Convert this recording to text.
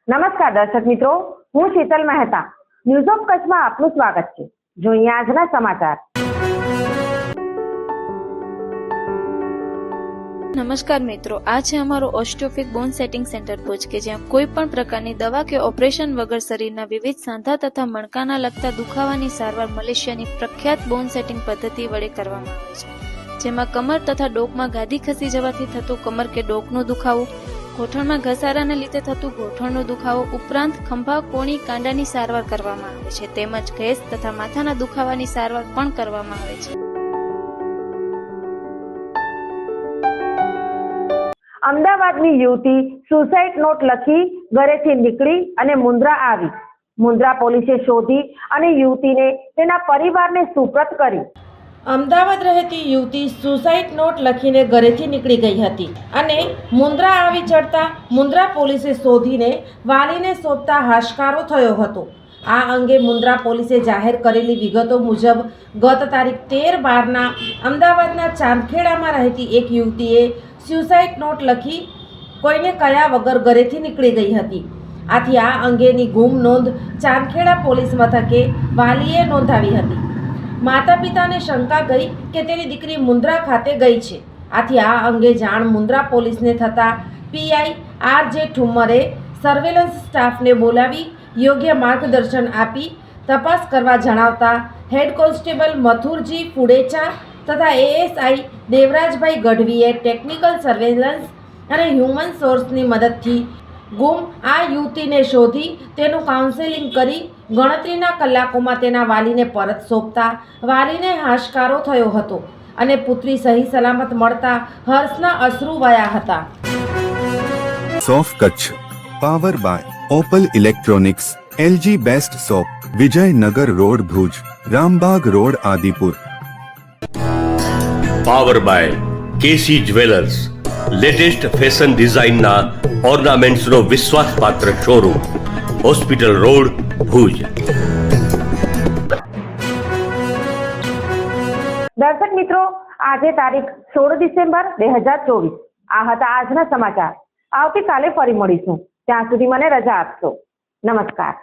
નમસ્કાર દર્શક મિત્રો, હું શીતલ મહેતા. ન્યૂઝ ઓફ કચ્છમાં આપનું સ્વાગત છે. જોઈએ આજના સમાચાર. નમસ્કાર મિત્રો, આ છે અમારો ઓસ્ટિયોફિક બોન સેટિંગ સેન્ટર ભુજ કે જ્યાં કોઈ પણ પ્રકારની દવા કે ઓપરેશન વગર શરીરના વિવિધ સાંધા તથા મણકાના લગતા દુખાવાની સારવાર મલેશિયાની પ્રખ્યાત બોન સેટિંગ પદ્ધતિ વડે કરવામાં આવે છે, જેમાં કમર તથા ડોકમાં ગાદી ખસી જવાથી થતું કમર કે ડોકનો દુખાવો, ગોઠણમાં ઘસારાને લીધે થતું ગોઠણનો દુખાવો ઉપરાંત ખંભા, કોણી, કાંડાની સારવાર કરવામાં આવે છે, તેમજ ગેસ તથા માથાના દુખાવાની સારવાર પણ કરવામાં આવે છે. અમદાવાદની યુવતી સુસાઇડ નોટ લખી ઘરેથી નીકળી અને મુન્દ્રા આવી. મુન્દ્રા પોલીસે શોધી અને યુવતીને તેના પરિવારને સુપરત કરી. અમદાવાદ રહેતી યુવતી સુસાઇડ નોટ લખીને ઘરેથી નીકળી ગઈ હતી અને મુન્દ્રા આવી ચડતા મુન્દ્રા પોલીસે શોધીને વાલીને સોંપતા હાશકારો થયો હતો. આ અંગે મુન્દ્રા પોલીસે જાહેર કરેલી વિગતો મુજબ ગત તારીખ 13/12ના અમદાવાદના ચાંદખેડામાં રહેતી એક યુવતીએ સુસાઇડ નોટ લખી કોઈને કહ્યા વગર ઘરેથી નીકળી ગઈ હતી. આથી આ અંગેની ગુમ નોંધ ચાંદખેડા પોલીસ મથકે વાલીએ નોંધાવી હતી. માતા પિતાને શંકા ગઈ કે તેની દીકરી મુન્દ્રા ખાતે ગઈ છે. આથી આ અંગે જાણ મુન્દ્રા પોલીસને થતાં પીઆઈ આર.જે. ઠુમ્મરે સર્વેલન્સ સ્ટાફને બોલાવી યોગ્ય માર્ગદર્શન આપી તપાસ કરવા જણાવતા હેડ કોન્સ્ટેબલ મથુરજી ફુડેચા તથા એએસઆઈ દેવરાજભાઈ ગઢવીએ ટેકનિકલ સર્વેલન્સ અને હ્યુમન સોર્સની મદદથી ગુમ આ યુવતીને શોધી તેનું કાઉન્સેલિંગ કરી ગણતરીના કલાકોમાં તેના વાલીને પરત સોંપતા વાલીને હાશકારો થયો હતો અને પુત્રી સહી સલામત મળતા હર્ષના અશ્રુ વહ્યા હતા. સોફ Kutch power by Opal electronics, LG best shop, Vijaynagar road Bhuj, Rambagh road Adipur. Power by KC jewellers, latest fashion ડિઝાઇનના ઓર્નામેન્ટ્સનો વિશ્વાસપાત્ર શોરૂમ, હોસ્પિટલ રોડ ભુજ. દર્શક મિત્રો, આજે તારીખ 16 ડિસેમ્બર 2024. આ હતા આજના સમાચાર. આવતીકાલે ફરી મળીશું. ત્યાં સુધી મને રજા આપશો. નમસ્કાર.